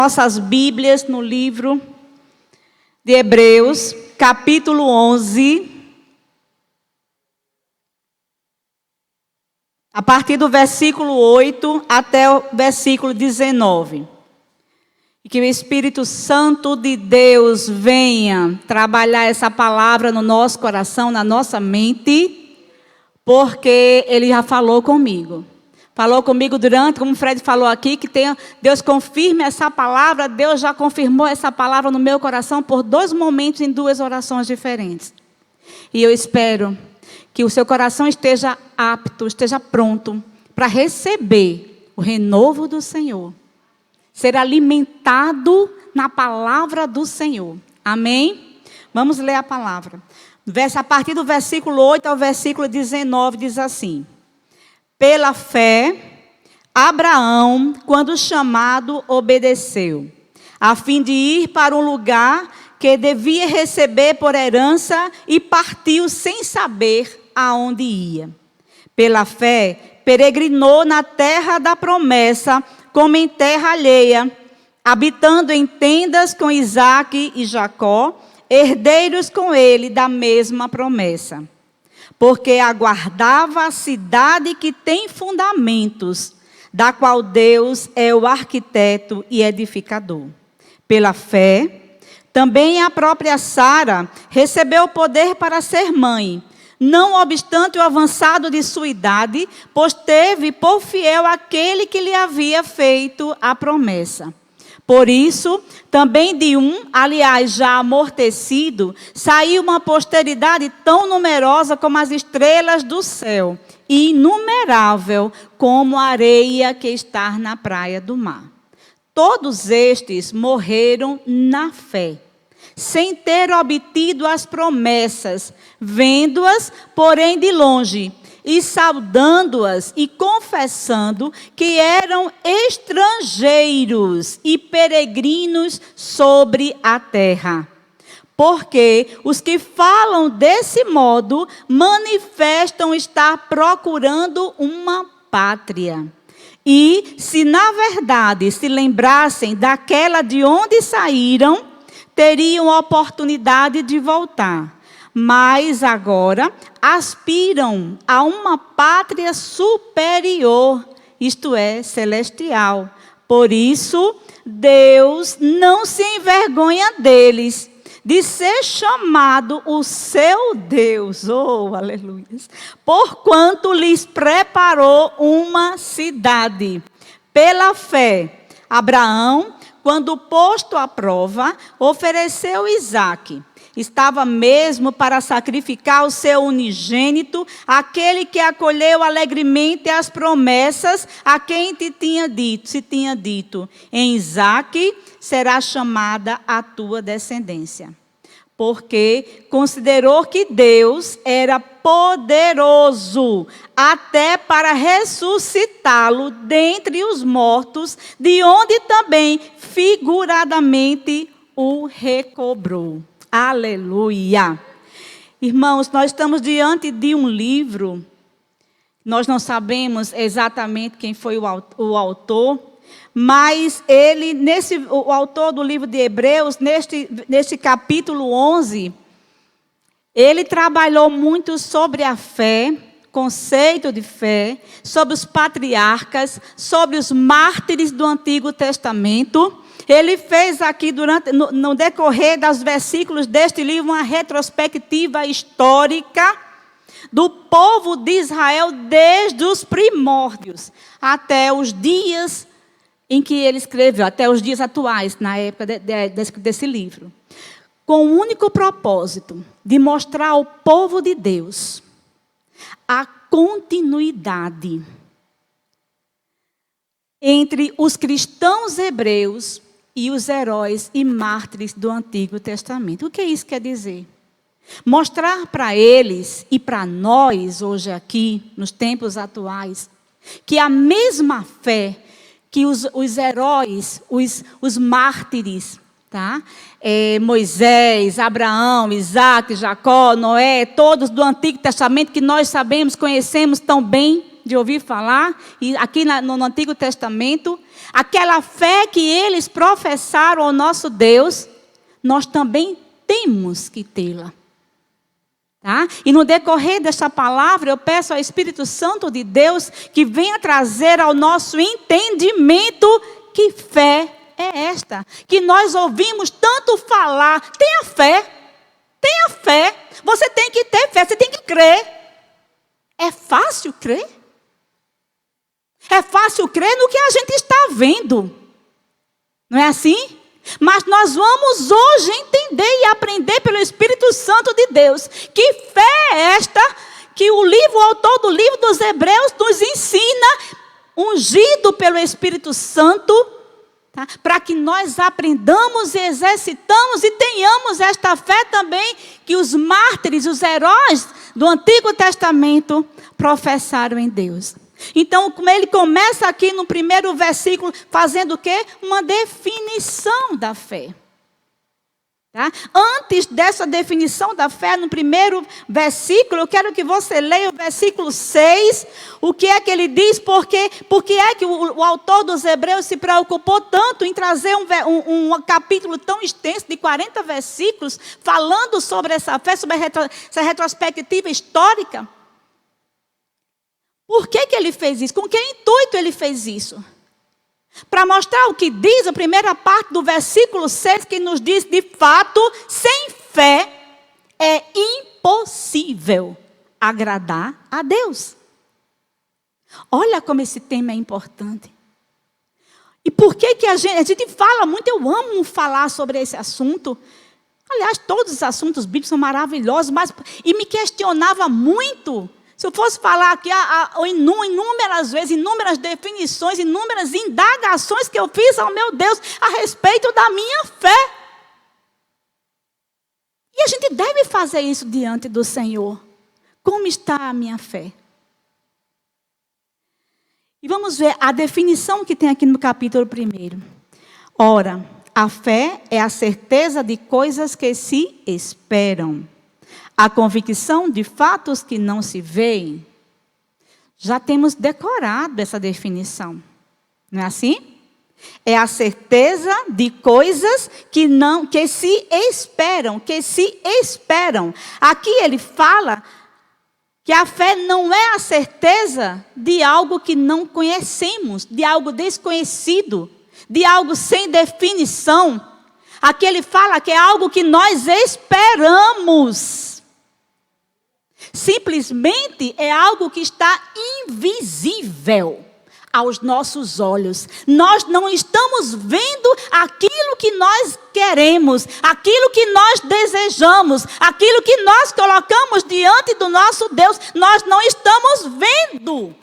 Nossas Bíblias no livro de Hebreus, capítulo 11, a partir do versículo 8 até o versículo 19. E que o Espírito Santo de Deus venha trabalhar essa palavra no nosso coração, na nossa mente, porque Ele já falou comigo. Falou comigo durante, como o Fred falou aqui, que Deus confirme essa palavra. Deus já confirmou essa palavra no meu coração por 2 momentos em 2 orações diferentes. E eu espero que o seu coração esteja apto, esteja pronto para receber o renovo do Senhor. Ser alimentado na palavra do Senhor. Amém? Vamos ler a palavra. A partir do versículo 8 ao versículo 19 diz assim: Pela fé, Abraão, quando chamado, obedeceu, a fim de ir para um lugar que devia receber por herança, e partiu sem saber aonde ia. Pela fé, peregrinou na terra da promessa, como em terra alheia, habitando em tendas com Isaque e Jacó, herdeiros com ele da mesma promessa. Porque aguardava a cidade que tem fundamentos, da qual Deus é o arquiteto e edificador. Pela fé, também a própria Sara recebeu o poder para ser mãe, não obstante o avançado de sua idade, pois teve por fiel aquele que lhe havia feito a promessa. Por isso, também de aliás, já amortecido, saiu uma posteridade tão numerosa como as estrelas do céu, e inumerável como a areia que está na praia do mar. Todos estes morreram na fé, sem ter obtido as promessas, vendo-as, porém, de longe, e saudando-as e confessando que eram estrangeiros e peregrinos sobre a terra. Porque os que falam desse modo manifestam estar procurando uma pátria. E, se na verdade se lembrassem daquela de onde saíram, teriam oportunidade de voltar. Mas agora aspiram a uma pátria superior, isto é, celestial. Por isso, Deus não se envergonha deles, de ser chamado o seu Deus, oh, aleluia, porquanto lhes preparou uma cidade. Pela fé, Abraão, quando posto à prova, ofereceu Isaque. Estava mesmo para sacrificar o seu unigênito, aquele que acolheu alegremente as promessas, a quem se tinha dito, em Isaque será chamada a tua descendência. Porque considerou que Deus era poderoso até para ressuscitá-lo dentre os mortos, de onde também figuradamente o recobrou. Aleluia! Irmãos, nós estamos diante de um livro, nós não sabemos exatamente quem foi o autor, mas o autor do livro de Hebreus, neste capítulo 11, ele trabalhou muito sobre a fé, conceito de fé, sobre os patriarcas, sobre os mártires do Antigo Testamento. Ele fez aqui, no decorrer dos versículos deste livro, uma retrospectiva histórica do povo de Israel desde os primórdios até os dias em que ele escreveu, até os dias atuais, na época desse livro. Com o único propósito de mostrar ao povo de Deus a continuidade entre os cristãos hebreus e os heróis e mártires do Antigo Testamento. O que isso quer dizer? Mostrar para eles e para nós, hoje aqui, nos tempos atuais, que a mesma fé que os heróis, os mártires, tá? Moisés, Abraão, Isaque, Jacó, Noé, todos do Antigo Testamento que nós sabemos, conhecemos tão bem de ouvir falar, e aqui no Antigo Testamento, aquela fé que eles professaram ao nosso Deus, nós também temos que tê-la. Tá? E no decorrer desta palavra, eu peço ao Espírito Santo de Deus que venha trazer ao nosso entendimento que fé é esta, que nós ouvimos tanto falar. Tenha fé, tenha fé. Você tem que ter fé, você tem que crer. É fácil crer? É fácil crer no que a gente está vendo. Não é assim? Mas nós vamos hoje entender e aprender pelo Espírito Santo de Deus que fé é esta que o autor do livro dos Hebreus nos ensina, ungido pelo Espírito Santo, tá? Para que nós aprendamos e exercitamos e tenhamos esta fé também que os mártires, os heróis do Antigo Testamento professaram em Deus. Então, ele começa aqui no primeiro versículo, fazendo o quê? Uma definição da fé. Tá? Antes dessa definição da fé, no primeiro versículo, eu quero que você leia o versículo 6. O que é que ele diz? Por que é que o autor dos Hebreus se preocupou tanto em trazer um capítulo tão extenso, de 40 versículos, falando sobre essa fé, sobre essa retrospectiva histórica? Por que ele fez isso? Com que intuito ele fez isso? Para mostrar o que diz a primeira parte do versículo 6, que nos diz, de fato, sem fé é impossível agradar a Deus. Olha como esse tema é importante. E por que a gente fala muito, eu amo falar sobre esse assunto. Aliás, todos os assuntos bíblicos são maravilhosos, e me questionava muito. Se eu fosse falar aqui inúmeras vezes, inúmeras definições, inúmeras indagações que eu fiz ao meu Deus a respeito da minha fé. E a gente deve fazer isso diante do Senhor. Como está a minha fé? E vamos ver a definição que tem aqui no capítulo 1. Ora, a fé é a certeza de coisas que se esperam. A convicção de fatos que não se veem. Já temos decorado essa definição. Não é assim? É a certeza de coisas que se esperam, Aqui ele fala que a fé não é a certeza de algo que não conhecemos, de algo desconhecido, de algo sem definição. Aqui ele fala que é algo que nós esperamos. Simplesmente é algo que está invisível aos nossos olhos. Nós não estamos vendo aquilo que nós queremos, aquilo que nós desejamos, aquilo que nós colocamos diante do nosso Deus. Nós não estamos vendo.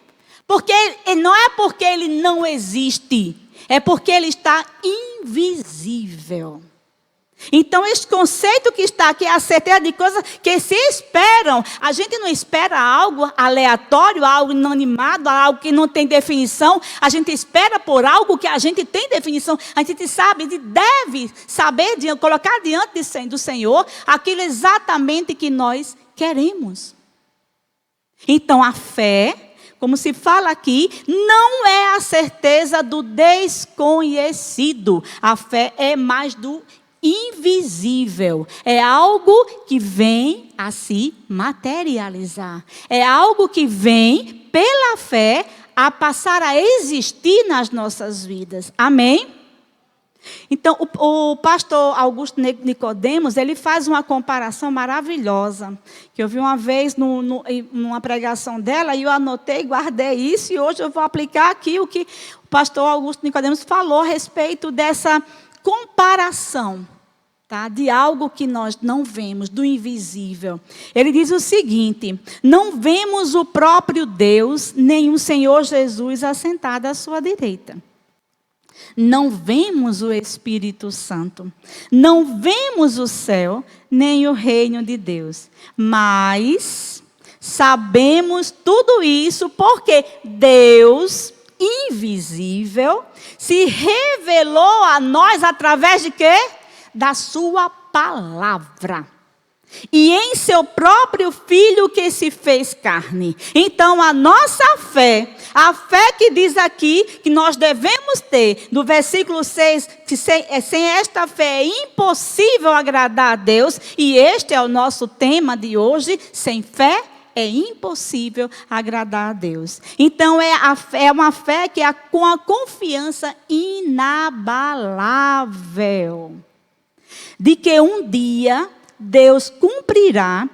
Não é porque ele não existe, é porque ele está invisível. Então, este conceito que está aqui é a certeza de coisas que se esperam. A gente não espera algo aleatório, algo inanimado, algo que não tem definição. A gente espera por algo que a gente tem definição. A gente sabe e deve saber, colocar diante do Senhor aquilo exatamente que nós queremos. Então, a fé, como se fala aqui, não é a certeza do desconhecido. A fé é mais do invisível, é algo que vem a se materializar, é algo que vem pela fé a passar a existir nas nossas vidas. Amém? Então, o pastor Augusto Nicodemos, ele faz uma comparação maravilhosa, que eu vi uma vez numa pregação dela, e eu anotei, guardei isso, e hoje eu vou aplicar aqui o que o pastor Augusto Nicodemos falou a respeito dessa comparação, tá, de algo que nós não vemos, do invisível. Ele diz o seguinte: não vemos o próprio Deus, nem o Senhor Jesus assentado à sua direita. Não vemos o Espírito Santo. Não vemos o céu, nem o reino de Deus. Mas sabemos tudo isso porque Deus invisível se revelou a nós através de quê? Da sua palavra. e em seu próprio Filho que se fez carne. Então, a nossa fé, a fé que diz aqui que nós devemos ter, no versículo 6, que sem esta fé é impossível agradar a Deus, e este é o nosso tema de hoje, sem fé é impossível agradar a Deus. Então, é uma fé que é com a confiança inabalável de que um dia Deus cumprirá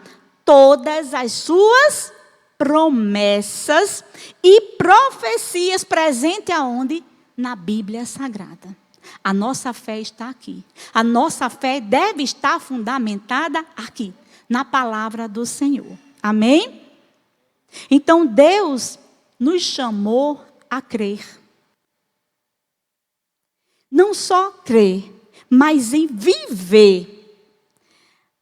todas as suas promessas e profecias presentes aonde? Na Bíblia Sagrada. A nossa fé está aqui. A nossa fé deve estar fundamentada aqui, na palavra do Senhor. Amém? Então Deus nos chamou a crer. Não só crer, mas em viver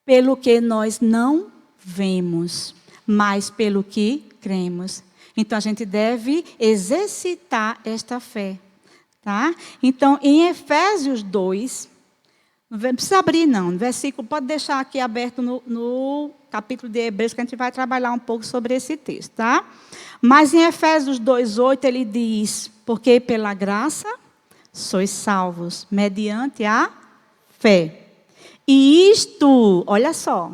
pelo que nós não vemos, mas pelo que cremos. Então a gente deve exercitar esta fé, tá? Então em Efésios 2, não precisa abrir não, no versículo, pode deixar aqui aberto no capítulo de Hebreus, que a gente vai trabalhar um pouco sobre esse texto, tá? Mas em Efésios 2:8 ele diz: porque pela graça sois salvos, mediante a fé. E isto, olha só,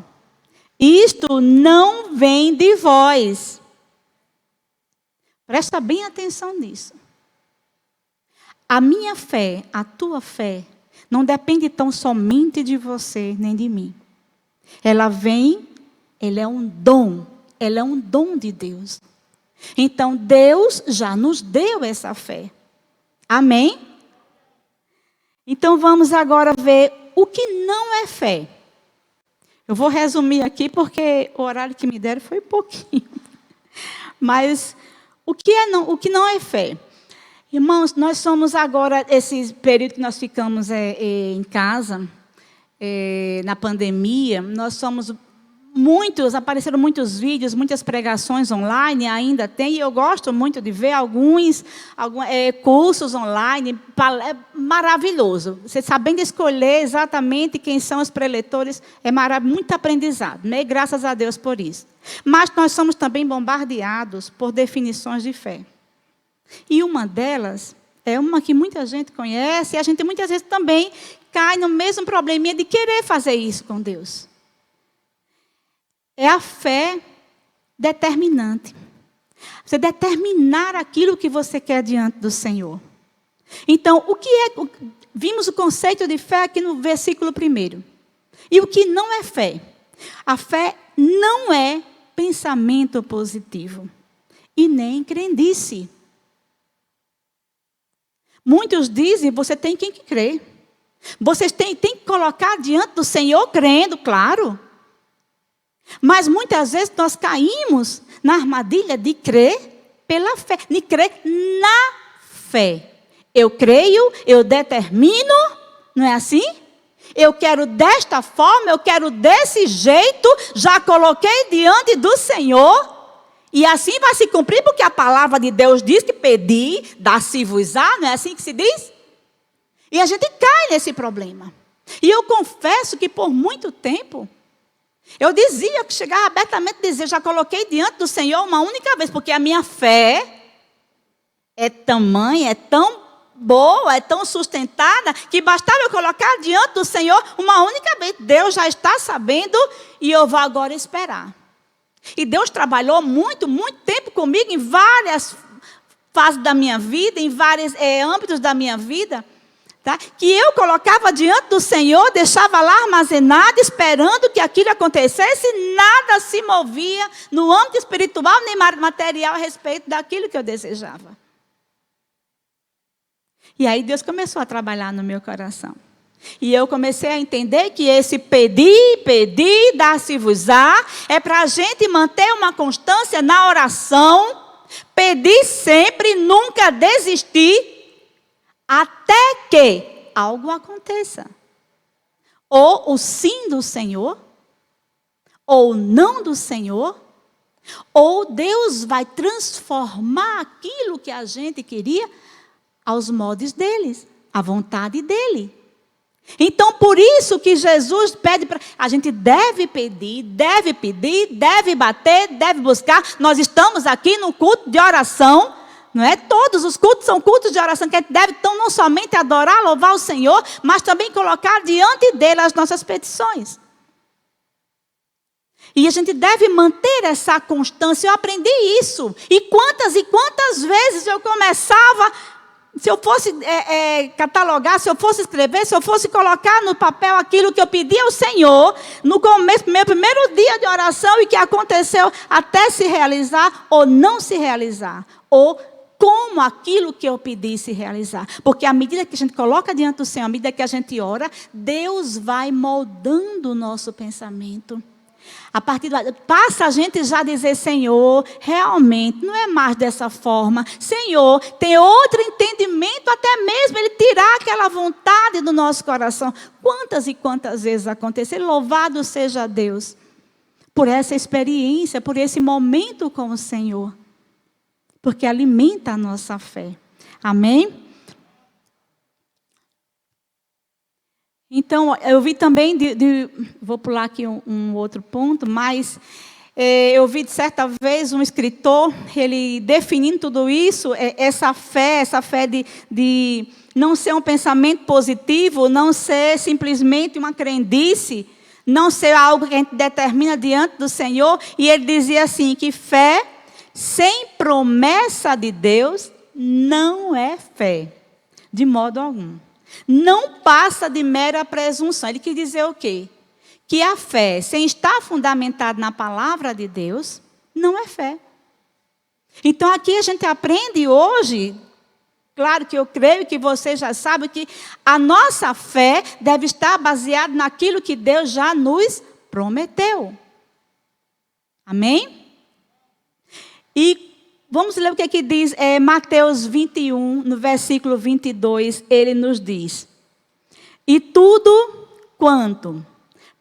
isto não vem de vós. Presta bem atenção nisso. A minha fé, a tua fé, não depende tão somente de você, nem de mim. Ela é um dom de Deus. Então, Deus já nos deu essa fé. Amém? Então, vamos agora ver o que não é fé. Eu vou resumir aqui, porque o horário que me deram foi pouquinho. Mas, o que não é fé? Irmãos, nós somos agora, esse período que nós ficamos em casa, na pandemia, nós somos apareceram muitos vídeos, muitas pregações online, ainda tem, e eu gosto muito de ver alguns cursos online, é maravilhoso. Você sabendo escolher exatamente quem são os preletores, é muito aprendizado, né? Graças a Deus por isso. Mas nós somos também bombardeados por definições de fé. E uma delas é uma que muita gente conhece, e a gente muitas vezes também cai no mesmo probleminha de querer fazer isso com Deus. É a fé determinante. Você determinar aquilo que você quer diante do Senhor. Então, vimos o conceito de fé aqui no versículo 1. E o que não é fé? A fé não é pensamento positivo. E nem crendice. Muitos dizem, você tem que crer. Vocês têm que colocar diante do Senhor crendo, claro. Mas muitas vezes nós caímos na armadilha de crer pela fé, de crer na fé. Eu creio, eu determino, não é assim? Eu quero desta forma, eu quero desse jeito, já coloquei diante do Senhor, e assim vai se cumprir, porque a palavra de Deus diz que pedir, dá-se-vos-á, não é assim que se diz? E a gente cai nesse problema. E eu confesso que por muito tempo, eu chegava abertamente a dizer, já coloquei diante do Senhor uma única vez, porque a minha fé é tamanha, é tão boa, é tão sustentada, que bastava eu colocar diante do Senhor uma única vez. Deus já está sabendo e eu vou agora esperar. E Deus trabalhou muito, muito tempo comigo em várias fases da minha vida, em vários âmbitos da minha vida. Tá? Que eu colocava diante do Senhor, deixava lá armazenado, esperando que aquilo acontecesse, nada se movia no âmbito espiritual nem material a respeito daquilo que eu desejava. E aí Deus começou a trabalhar no meu coração. E eu comecei a entender que esse pedir, dar-se-vos-á, é para a gente manter uma constância na oração, pedir sempre, nunca desistir, até que algo aconteça. Ou o sim do Senhor, ou o não do Senhor, ou Deus vai transformar aquilo que a gente queria aos modos deles, à vontade dele. Então, por isso que Jesus pede para... A gente deve pedir, deve bater, deve buscar. Nós estamos aqui no culto de oração, não é? Todos os cultos são cultos de oração, que a gente deve, então, não somente adorar, louvar o Senhor, mas também colocar diante dele as nossas petições. E a gente deve manter essa constância. Eu aprendi isso. E quantas vezes eu começava... Se eu fosse catalogar, se eu fosse escrever, se eu fosse colocar no papel aquilo que eu pedi ao Senhor, no começo, meu primeiro dia de oração, e que aconteceu até se realizar ou não se realizar, ou como aquilo que eu pedi se realizar. Porque à medida que a gente coloca diante do Senhor, à medida que a gente ora, Deus vai moldando o nosso pensamento. A partir do passa a gente já dizer: Senhor, realmente não é mais dessa forma. Senhor, tem outro entendimento, até mesmo Ele tirar aquela vontade do nosso coração. Quantas e quantas vezes aconteceu? Louvado seja Deus por essa experiência, por esse momento com o Senhor. Porque alimenta a nossa fé. Amém? Então, eu vi também, vou pular aqui um outro ponto, mas eu vi de certa vez um escritor, ele definindo tudo isso, essa fé de não ser um pensamento positivo, não ser simplesmente uma crendice, não ser algo que a gente determina diante do Senhor. E ele dizia assim, que fé sem promessa de Deus não é fé, de modo algum. Não passa de mera presunção. Ele quis dizer o quê? Que a fé, sem estar fundamentada na palavra de Deus, não é fé. Então, aqui a gente aprende hoje, claro que eu creio que você já sabe, que a nossa fé deve estar baseada naquilo que Deus já nos prometeu. Amém? E vamos ler o que aqui diz Mateus 21, no versículo 22, ele nos diz: e tudo quanto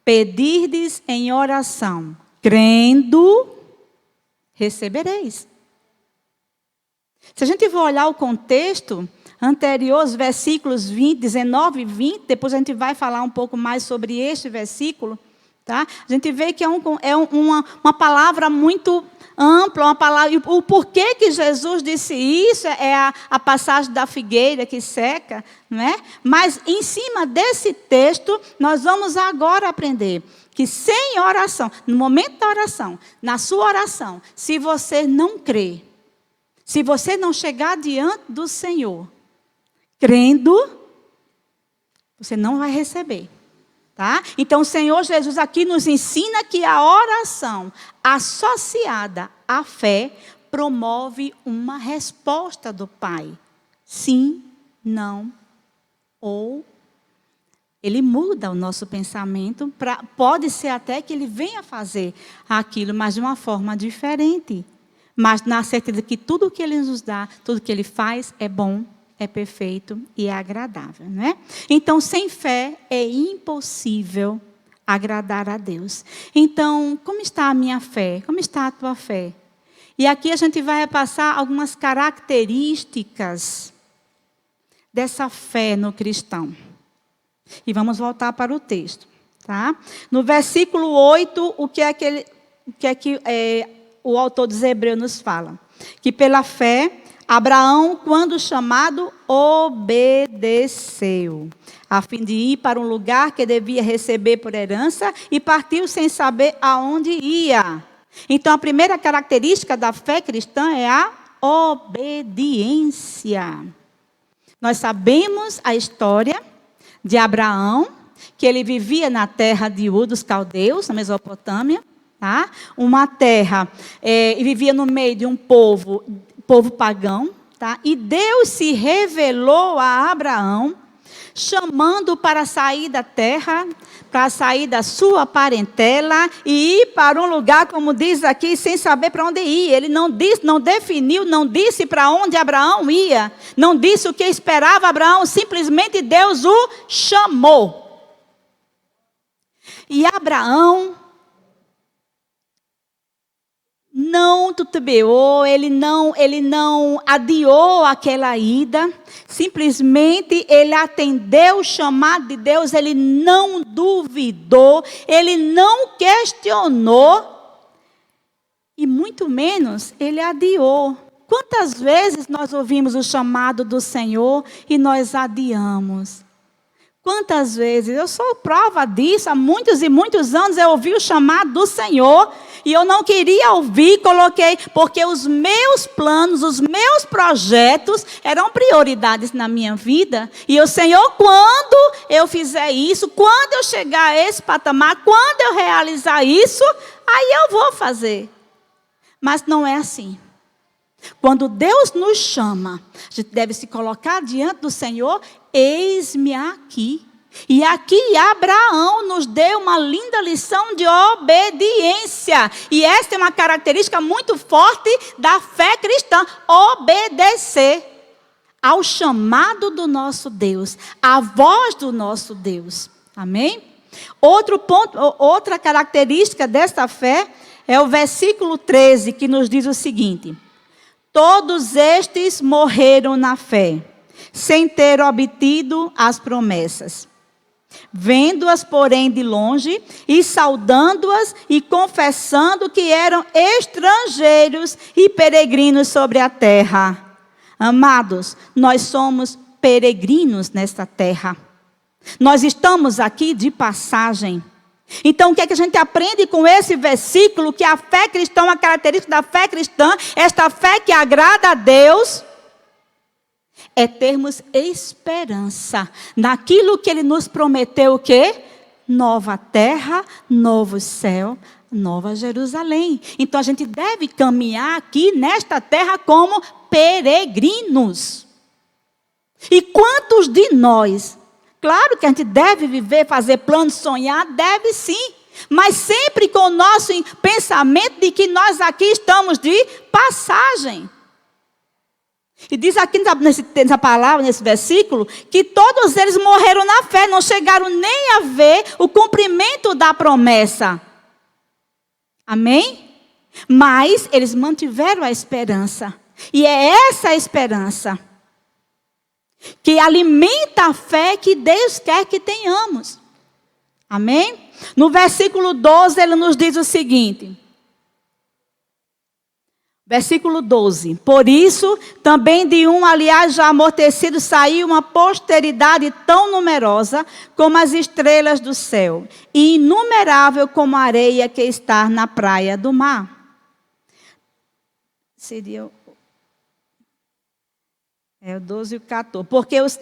pedirdes em oração, crendo, recebereis. Se a gente for olhar o contexto anterior, os versículos 20, 19 e 20, depois a gente vai falar um pouco mais sobre este versículo, tá? A gente vê que é uma palavra muito ampla, uma palavra. E o porquê que Jesus disse isso é a passagem da figueira que seca, não é? Mas em cima desse texto, nós vamos agora aprender que sem oração, no momento da oração, na sua oração, se você não crer, se você não chegar diante do Senhor, crendo, você não vai receber. Tá? Então, o Senhor Jesus aqui nos ensina que a oração associada à fé promove uma resposta do Pai. Sim, não, ou Ele muda o nosso pensamento. Pode ser até que Ele venha fazer aquilo, mas de uma forma diferente. Mas na certeza que tudo que Ele nos dá, tudo que Ele faz é bom, é perfeito e é agradável, né? Então, sem fé é impossível agradar a Deus. Então, como está a minha fé? Como está a tua fé? E aqui a gente vai repassar algumas características dessa fé no cristão. E vamos voltar para o texto, tá? No versículo 8, o que é que o autor dos Hebreus nos fala? Que pela fé Abraão, quando chamado, obedeceu, a fim de ir para um lugar que devia receber por herança, e partiu sem saber aonde ia. Então, a primeira característica da fé cristã é a obediência. Nós sabemos a história de Abraão, que ele vivia na terra de Ur dos Caldeus, na Mesopotâmia, tá? Uma terra, e vivia no meio de um povo pagão, tá? E Deus se revelou a Abraão, chamando para sair da terra, para sair da sua parentela e ir para um lugar, como diz aqui, sem saber para onde ir. Ele não disse, não definiu, não disse para onde Abraão ia, não disse o que esperava Abraão, simplesmente Deus o chamou. E Abraão não titubeou, ele não adiou aquela ida. Simplesmente ele atendeu o chamado de Deus, ele não duvidou, ele não questionou e muito menos ele adiou. Quantas vezes nós ouvimos o chamado do Senhor e nós adiamos? Quantas vezes? Eu sou prova disso. Há muitos e muitos anos eu ouvi o chamado do Senhor e eu não queria ouvir, coloquei, porque os meus planos, os meus projetos eram prioridades na minha vida. E o Senhor, quando eu fizer isso, quando eu chegar a esse patamar, quando eu realizar isso, aí eu vou fazer. Mas não é assim. Quando Deus nos chama, a gente deve se colocar diante do Senhor, eis-me aqui. E aqui Abraão nos deu uma linda lição de obediência. E esta é uma característica muito forte da fé cristã, obedecer ao chamado do nosso Deus, à voz do nosso Deus. Amém? Outro ponto, outra característica desta fé é o versículo 13, que nos diz o seguinte: todos estes morreram na fé, sem ter obtido as promessas. Vendo-as, porém, de longe, e saudando-as, e confessando que eram estrangeiros e peregrinos sobre a terra. Amados, nós somos peregrinos nesta terra. Nós estamos aqui de passagem. Então, o que é que a gente aprende com esse versículo? Que a fé cristã, uma característica da fé cristã, esta fé que agrada a Deus, é termos esperança naquilo que Ele nos prometeu, o quê? Nova terra, novo céu, nova Jerusalém. Então, a gente deve caminhar aqui nesta terra como peregrinos. E quantos de nós... Claro que a gente deve viver, fazer planos, sonhar, deve sim. Mas sempre com o nosso pensamento de que nós aqui estamos de passagem. E diz aqui nessa palavra, nesse versículo, que todos eles morreram na fé, não chegaram nem a ver o cumprimento da promessa. Amém? Mas eles mantiveram a esperança. E é essa esperança que alimenta a fé que Deus quer que tenhamos. Amém? No versículo 12, ele nos diz o seguinte. Versículo 12. Por isso, também de um, aliás, já amortecido, saiu uma posteridade tão numerosa como as estrelas do céu, e inumerável como a areia que está na praia do mar. Seria o 12 e o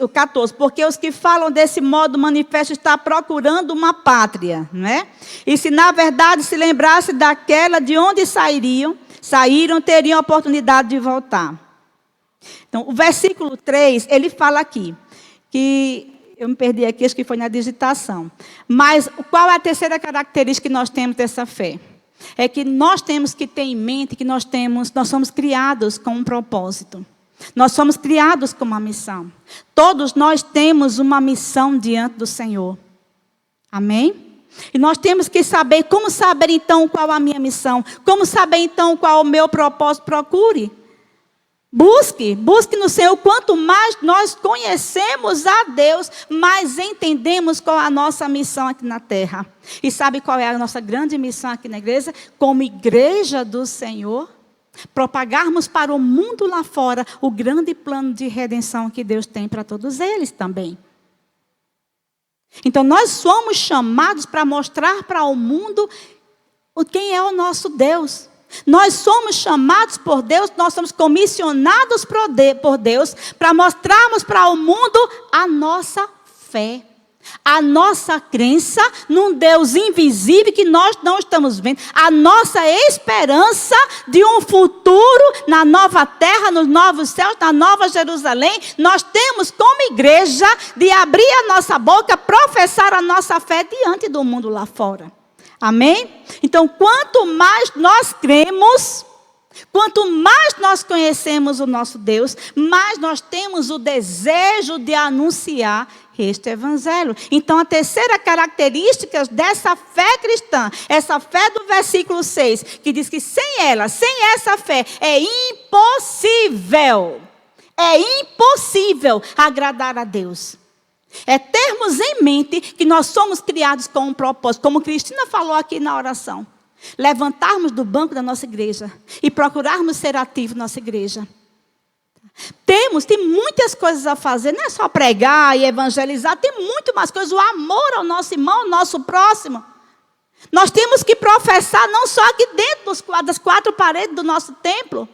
14. Porque os que falam desse modo manifesto estão procurando uma pátria, não é? E se na verdade se lembrasse daquela de onde saíram, teriam a oportunidade de voltar. Então, o versículo 3, ele fala aqui, que eu me perdi aqui, acho que foi na digitação. Mas qual é a terceira característica que nós temos dessa fé? É que nós temos que ter em mente que nós somos criados com um propósito. Nós somos criados com uma missão. Todos nós temos uma missão diante do Senhor. Amém? E nós temos que saber, como saber então qual a minha missão? Como saber então qual o meu propósito? Procure. Busque no Senhor. Quanto mais nós conhecemos a Deus, mais entendemos qual é a nossa missão aqui na terra. E sabe qual é a nossa grande missão aqui na igreja? Como igreja do Senhor, propagarmos para o mundo lá fora o grande plano de redenção que Deus tem para todos eles também. Então nós somos chamados para mostrar para o mundo quem é o nosso Deus. Nós somos chamados por Deus, nós somos comissionados por Deus para mostrarmos para o mundo a nossa fé. A nossa crença num Deus invisível que nós não estamos vendo. A nossa esperança de um futuro na nova terra, nos novos céus, na nova Jerusalém. Nós temos como igreja de abrir a nossa boca, professar a nossa fé diante do mundo lá fora. Amém? Então, quanto mais nós cremos, quanto mais nós conhecemos o nosso Deus, mais nós temos o desejo de anunciar este evangelho. Então, a terceira característica dessa fé cristã, essa fé do versículo 6, que diz que sem ela, sem essa fé, é impossível agradar a Deus. É termos em mente que nós somos criados com um propósito, como Cristina falou aqui na oração. Levantarmos do banco da nossa igreja e procurarmos ser ativos na nossa igreja. Tem muitas coisas a fazer, não é só pregar e evangelizar, tem muito mais coisas, o amor ao nosso irmão, ao nosso próximo. Nós temos que professar não só aqui dentro das quatro paredes do nosso templo,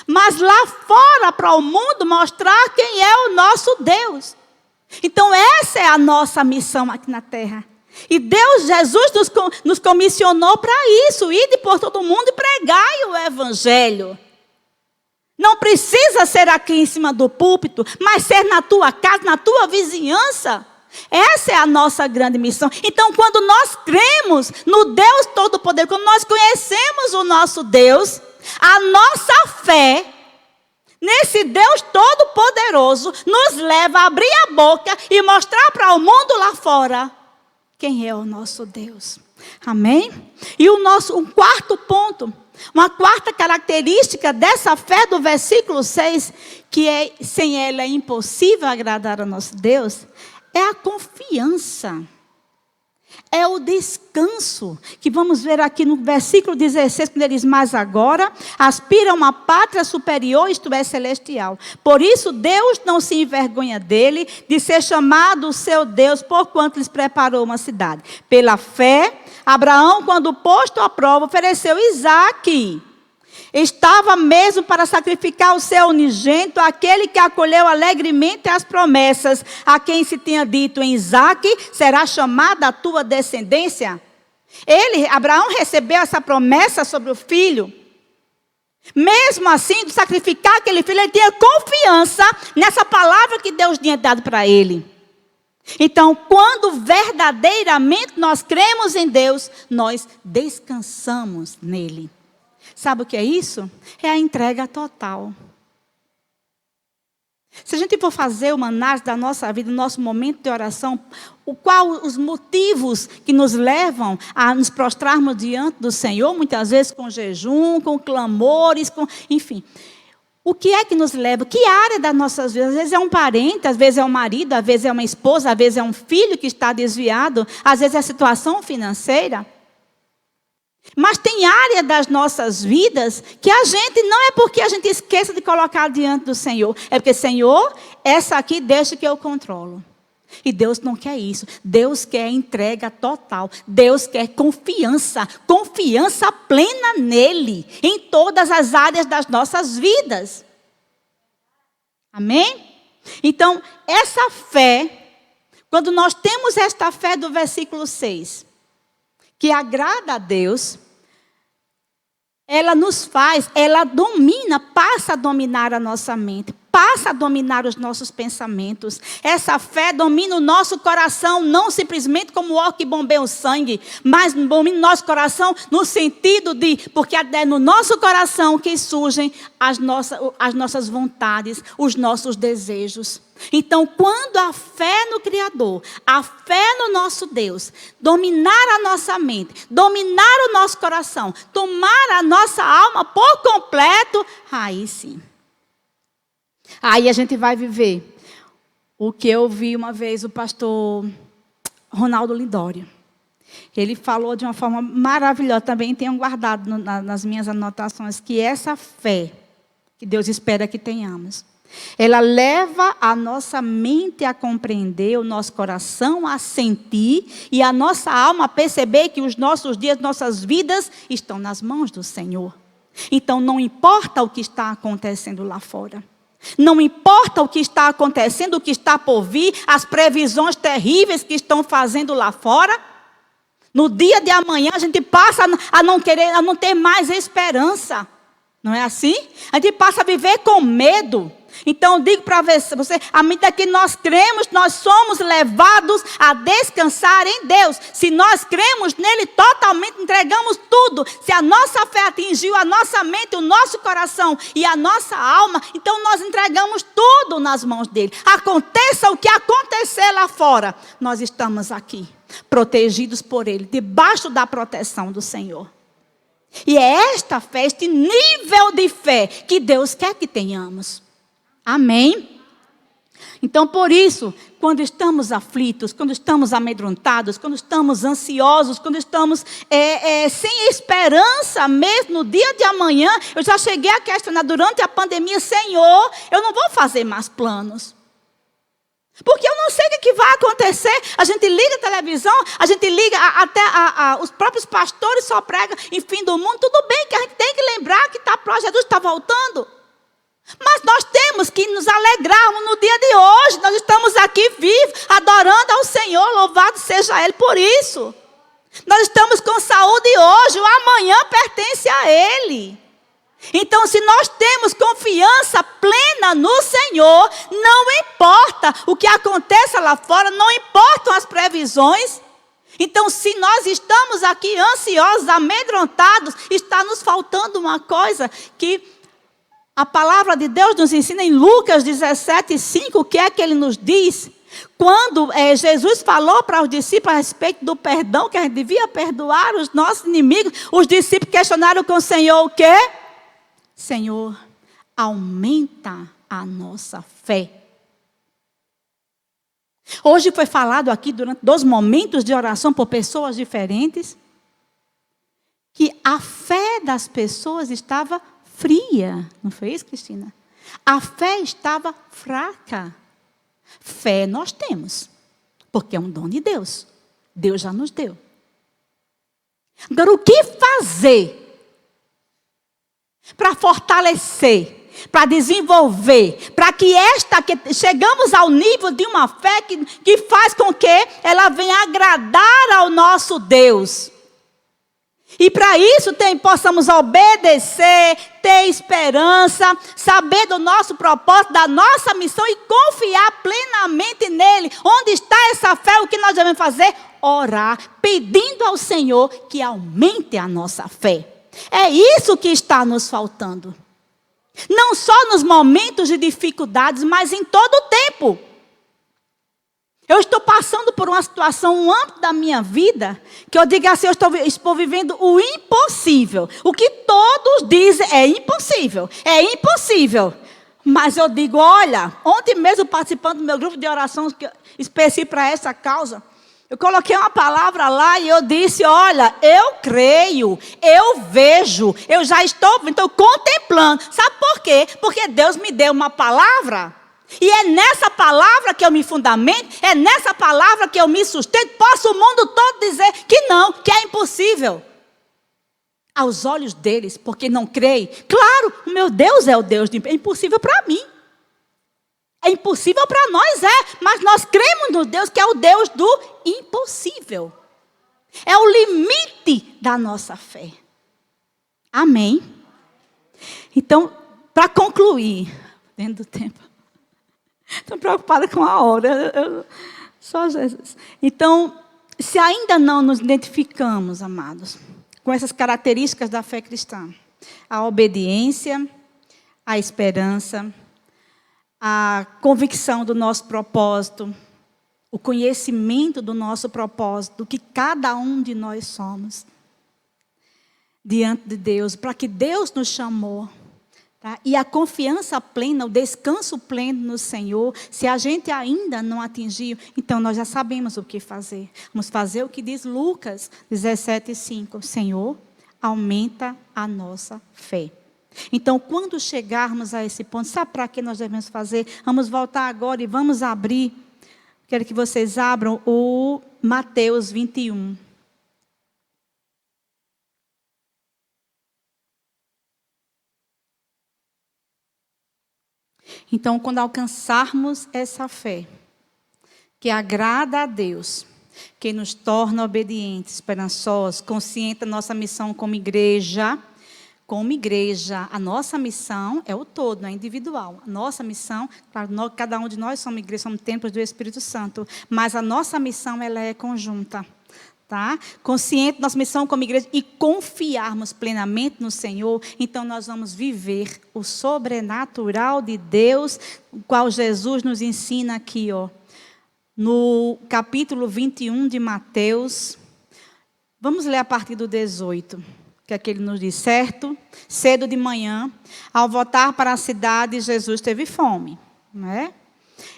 mas lá fora para o mundo mostrar quem é o nosso Deus. Então essa é a nossa missão aqui na terra. E Jesus nos comissionou para isso, ir por todo mundo e pregai o evangelho. Não precisa ser aqui em cima do púlpito, mas ser na tua casa, na tua vizinhança. Essa é a nossa grande missão. Então, quando nós cremos no Deus Todo-Poderoso, quando nós conhecemos o nosso Deus, a nossa fé nesse Deus Todo-Poderoso nos leva a abrir a boca e mostrar para o mundo lá fora quem é o nosso Deus. Amém? E um quarto ponto, uma quarta característica dessa fé do versículo 6, que sem ela é impossível agradar ao nosso Deus, é a confiança. É o descanso, que vamos ver aqui no versículo 16, quando ele diz, mas agora aspira a uma pátria superior, isto é, celestial. Por isso Deus não se envergonha dele, de ser chamado o seu Deus, porquanto lhes preparou uma cidade. Pela fé, Abraão, quando posto à prova, ofereceu Isaque. Estava mesmo para sacrificar o seu unigênito, aquele que acolheu alegremente as promessas, a quem se tinha dito, em Isaque será chamada a tua descendência. Abraão recebeu essa promessa sobre o filho. Mesmo assim, de sacrificar aquele filho, ele tinha confiança nessa palavra que Deus tinha dado para ele. Então, quando verdadeiramente nós cremos em Deus, nós descansamos nele. Sabe o que é isso? É a entrega total. Se a gente for fazer uma análise da nossa vida, do nosso momento de oração, os motivos que nos levam a nos prostrarmos diante do Senhor, muitas vezes com jejum, com clamores, enfim. O que é que nos leva? Que área das nossas vidas? Às vezes é um parente, às vezes é um marido, às vezes é uma esposa, às vezes é um filho que está desviado, às vezes é a situação financeira. Mas tem área das nossas vidas que a gente, não é porque a gente esqueça de colocar diante do Senhor. É porque, Senhor, essa aqui deixa que eu controlo. E Deus não quer isso. Deus quer entrega total. Deus quer confiança. Confiança plena nele. Em todas as áreas das nossas vidas. Amém? Então, essa fé, quando nós temos esta fé do versículo 6... que agrada a Deus, ela domina, passa a dominar a nossa mente, passa a dominar os nossos pensamentos. Essa fé domina o nosso coração, não simplesmente como o óleo que bombeia o sangue, mas domina o nosso coração no sentido de, porque é no nosso coração que surgem as nossas vontades, os nossos desejos. Então, quando a fé no Criador, a fé no nosso Deus, dominar a nossa mente, dominar o nosso coração, tomar a nossa alma por completo, aí sim. Aí a gente vai viver o que eu vi uma vez o pastor Ronaldo Lidório. Ele falou de uma forma maravilhosa, também tenho guardado nas minhas anotações, que essa fé que Deus espera que tenhamos, ela leva a nossa mente a compreender, o nosso coração a sentir e a nossa alma a perceber que os nossos dias, nossas vidas estão nas mãos do Senhor. Então não importa o que está acontecendo lá fora. Não importa o que está acontecendo, o que está por vir, as previsões terríveis que estão fazendo lá fora. No dia de amanhã a gente passa a não ter mais esperança. Não é assim? A gente passa a viver com medo. Então, eu digo para você, à medida que nós cremos, nós somos levados a descansar em Deus. Se nós cremos nele totalmente, entregamos tudo. Se a nossa fé atingiu a nossa mente, o nosso coração e a nossa alma, então nós entregamos tudo nas mãos dele. Aconteça o que acontecer lá fora, nós estamos aqui, protegidos por ele, debaixo da proteção do Senhor. E é esta fé, este nível de fé que Deus quer que tenhamos. Amém? Então, por isso, quando estamos aflitos, quando estamos amedrontados, quando estamos ansiosos, quando estamos sem esperança mesmo no dia de amanhã, eu já cheguei a questionar durante a pandemia, Senhor, eu não vou fazer mais planos. Porque eu não sei o que vai acontecer. A gente liga a televisão, a gente liga até os próprios pastores só pregam em fim do mundo. Tudo bem que a gente tem que lembrar que Jesus está voltando. Mas nós temos que nos alegrarmos no dia de hoje. Nós estamos aqui vivos, adorando ao Senhor. Louvado seja Ele por isso. Nós estamos com saúde hoje. O amanhã pertence a Ele. Então, se nós temos confiança plena no Senhor, não importa o que aconteça lá fora, não importam as previsões. Então, se nós estamos aqui ansiosos, amedrontados, está nos faltando uma coisa que a palavra de Deus nos ensina em Lucas 17:5, o que é que ele nos diz? Quando Jesus falou para os discípulos a respeito do perdão, que a gente devia perdoar os nossos inimigos, os discípulos questionaram com o Senhor o quê? Senhor, aumenta a nossa fé. Hoje foi falado aqui durante 2 momentos de oração por pessoas diferentes, que a fé das pessoas estava fria. Não foi isso, Cristina? A fé estava fraca. Fé nós temos, porque é um dom de Deus. Deus já nos deu. Agora, o que fazer para fortalecer, para desenvolver, para que chegamos ao nível de uma fé que faz com que ela venha agradar ao nosso Deus. E para isso possamos obedecer, ter esperança, saber do nosso propósito, da nossa missão e confiar plenamente nele. Onde está essa fé? O que nós devemos fazer? Orar, pedindo ao Senhor que aumente a nossa fé. É isso que está nos faltando. Não só nos momentos de dificuldades, mas em todo o tempo. Eu estou passando por uma situação, um âmbito da minha vida, que eu digo assim, eu estou vivendo o impossível. O que todos dizem é impossível. É impossível. Mas eu digo, olha, ontem mesmo participando do meu grupo de oração específico para essa causa, eu coloquei uma palavra lá e eu disse, olha, eu creio, eu vejo, eu já estou contemplando. Sabe por quê? Porque Deus me deu uma palavra. E é nessa palavra que eu me fundamento, é nessa palavra que eu me sustento. Posso o mundo todo dizer que não, que é impossível. Aos olhos deles, porque não creem. Claro, o meu Deus é o Deus de... É impossível para mim. É impossível para nós, mas nós cremos no Deus que é o Deus do impossível. É o limite da nossa fé. Amém? Então, para concluir, dentro do tempo, estou preocupada com a hora, só Jesus. Então, se ainda não nos identificamos, amados, com essas características da fé cristã, a obediência, a esperança, a convicção do nosso propósito, o conhecimento do nosso propósito, do que cada um de nós somos diante de Deus, para que Deus nos chamou, tá? E a confiança plena, o descanso pleno no Senhor, se a gente ainda não atingiu, então nós já sabemos o que fazer. Vamos fazer o que diz Lucas 17:5, Senhor, aumenta a nossa fé. Então, quando chegarmos a esse ponto, sabe para que nós devemos fazer? Vamos voltar agora e vamos abrir. Quero que vocês abram o Mateus 21. Então, quando alcançarmos essa fé, que agrada a Deus, que nos torna obedientes, esperançosos, conscientes da nossa missão como igreja, como igreja, a nossa missão é o todo, não é individual. A nossa missão, claro, cada um de nós somos igreja, somos templos do Espírito Santo, mas a nossa missão ela é conjunta. Tá? Consciente da nossa missão como igreja e confiarmos plenamente no Senhor, então nós vamos viver o sobrenatural de Deus, o qual Jesus nos ensina aqui, ó, no capítulo 21 de Mateus. Vamos ler a partir do 18, que é que ele nos diz: certo, cedo de manhã, ao voltar para a cidade, Jesus teve fome, não é?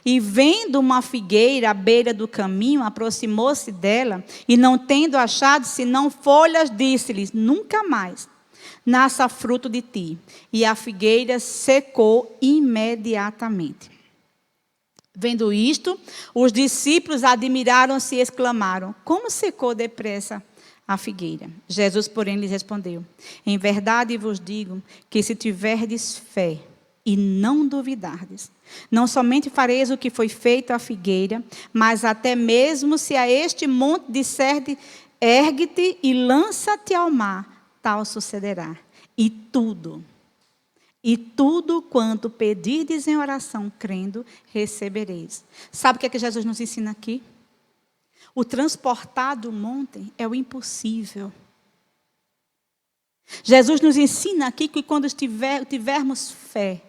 E vendo uma figueira à beira do caminho, aproximou-se dela, e não tendo achado senão folhas, disse-lhes: nunca mais nasça fruto de ti. E a figueira secou imediatamente. Vendo isto, os discípulos admiraram-se e exclamaram: como secou depressa a figueira? Jesus, porém, lhes respondeu: em verdade vos digo que se tiverdes fé e não duvidardes, não somente fareis o que foi feito à figueira, mas até mesmo se a este monte disser, ergue-te e lança-te ao mar, tal sucederá. E tudo quanto pedirdes em oração, crendo, recebereis. Sabe o que é que Jesus nos ensina aqui? O transportar do monte é o impossível. Jesus nos ensina aqui que quando tivermos fé,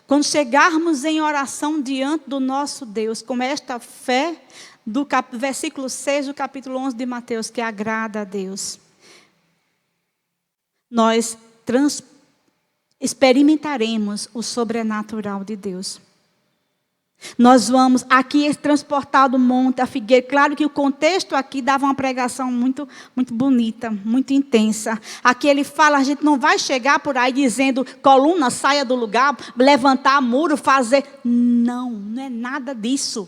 quando chegarmos em oração diante do nosso Deus, com esta fé do versículo 6 do capítulo 11 de Mateus, que agrada a Deus, nós experimentaremos o sobrenatural de Deus. Nós vamos aqui transportar do monte a figueira. Claro que o contexto aqui dava uma pregação muito, muito bonita, muito intensa. Aqui ele fala, a gente não vai chegar por aí dizendo, coluna, saia do lugar, levantar muro, fazer. Não, não é nada disso.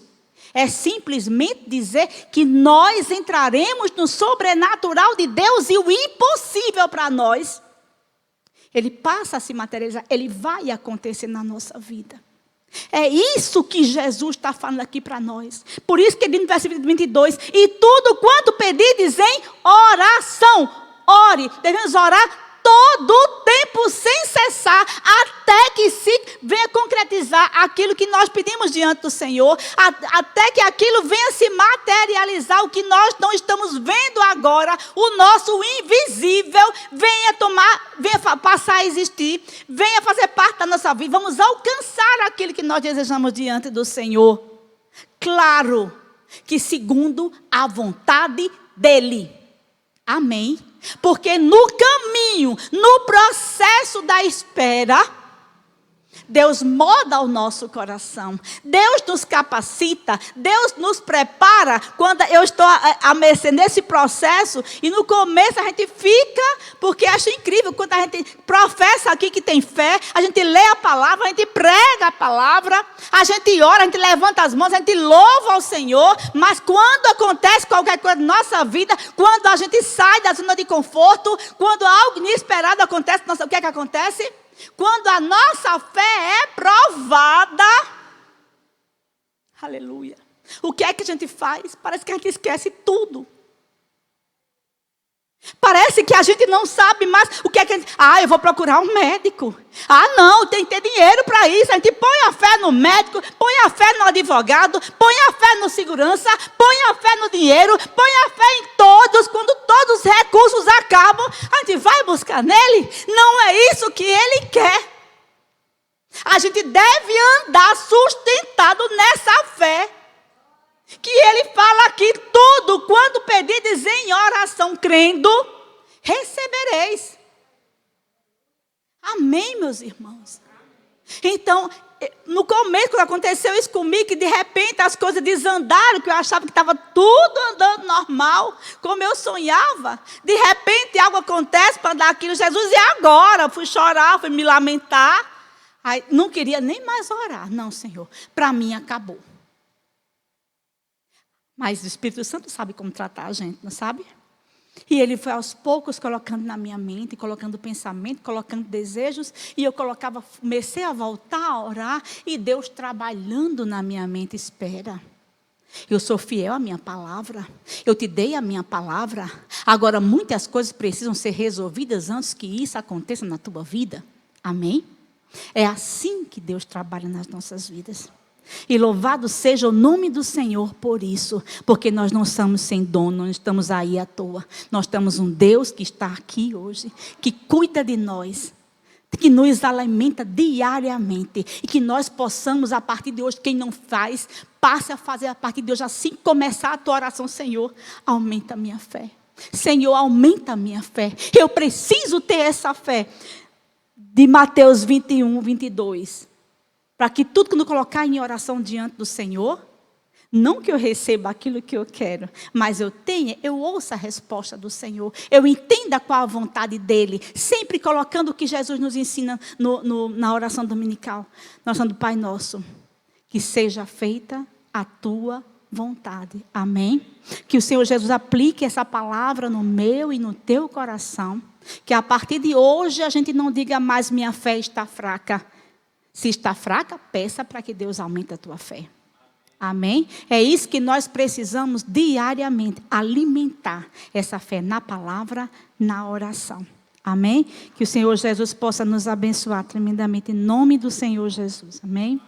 É simplesmente dizer que nós entraremos no sobrenatural de Deus e o impossível para nós, ele passa a se materializar, ele vai acontecer na nossa vida. É isso que Jesus está falando aqui para nós. Por isso que ele diz no versículo 22, e tudo quanto pedirdes em oração, ore, devemos orar todo o tempo sem cessar, até que se venha concretizar aquilo que nós pedimos diante do Senhor, até que aquilo venha se materializar, o que nós não estamos vendo agora, o nosso invisível, venha passar a existir, venha fazer parte da nossa vida, vamos alcançar aquilo que nós desejamos diante do Senhor. Claro que segundo a vontade dEle. Amém? Porque no caminho, no processo da espera, Deus molda o nosso coração. Deus nos capacita, Deus nos prepara. Quando eu estou a mercê nesse processo, e no começo a gente fica, porque acha incrível, quando a gente professa aqui que tem fé, a gente lê a palavra, a gente prega a palavra, a gente ora, a gente levanta as mãos, a gente louva ao Senhor, mas quando acontece qualquer coisa na nossa vida, quando a gente sai da zona de conforto, quando algo inesperado acontece, o que é que acontece? Quando a nossa fé é provada, aleluia, o que é que a gente faz? Parece que a gente esquece tudo. Parece que a gente não sabe mais o que é que a gente... eu vou procurar um médico. Não, tem que ter dinheiro para isso. A gente põe a fé no médico, põe a fé no advogado, põe a fé no segurança, põe a fé no dinheiro, põe a fé em todos. Quando todos os recursos acabam, a gente vai buscar nele. Não é isso que ele quer. A gente deve andar sustentado nessa fé. Que ele fala aqui, tudo quando pedirdes em oração, crendo, recebereis. Amém, meus irmãos? Então, no começo, quando aconteceu isso comigo, que de repente as coisas desandaram, que eu achava que estava tudo andando normal, como eu sonhava. De repente algo acontece para dar aquilo, Jesus, e agora? Fui chorar, fui me lamentar. Aí, não queria nem mais orar. Não, Senhor, para mim acabou. Mas o Espírito Santo sabe como tratar a gente, não sabe? E ele foi aos poucos colocando na minha mente, colocando pensamento, colocando desejos. E eu comecei a voltar a orar. E Deus trabalhando na minha mente, espera. Eu sou fiel à minha palavra. Eu te dei a minha palavra. Agora, muitas coisas precisam ser resolvidas antes que isso aconteça na tua vida. Amém? É assim que Deus trabalha nas nossas vidas. E louvado seja o nome do Senhor por isso, porque nós não somos sem dono, não estamos aí à toa. Nós temos um Deus que está aqui hoje, que cuida de nós, que nos alimenta diariamente, e que nós possamos, a partir de hoje, quem não faz, passe a fazer a partir de hoje. Assim que começar a tua oração: Senhor, aumenta a minha fé. Senhor, aumenta a minha fé. Eu preciso ter essa fé. De Mateus 21, 22. Para que tudo que eu colocar em oração diante do Senhor, não que eu receba aquilo que eu quero, mas eu ouça a resposta do Senhor. Eu entenda qual a vontade dEle. Sempre colocando o que Jesus nos ensina na oração dominical. Na oração do Pai Nosso. Que seja feita a tua vontade. Amém? Que o Senhor Jesus aplique essa palavra no meu e no teu coração. Que a partir de hoje a gente não diga mais: minha fé está fraca. Se está fraca, peça para que Deus aumente a tua fé. Amém? É isso que nós precisamos diariamente, alimentar essa fé na palavra, na oração. Amém? Que o Senhor Jesus possa nos abençoar tremendamente em nome do Senhor Jesus. Amém?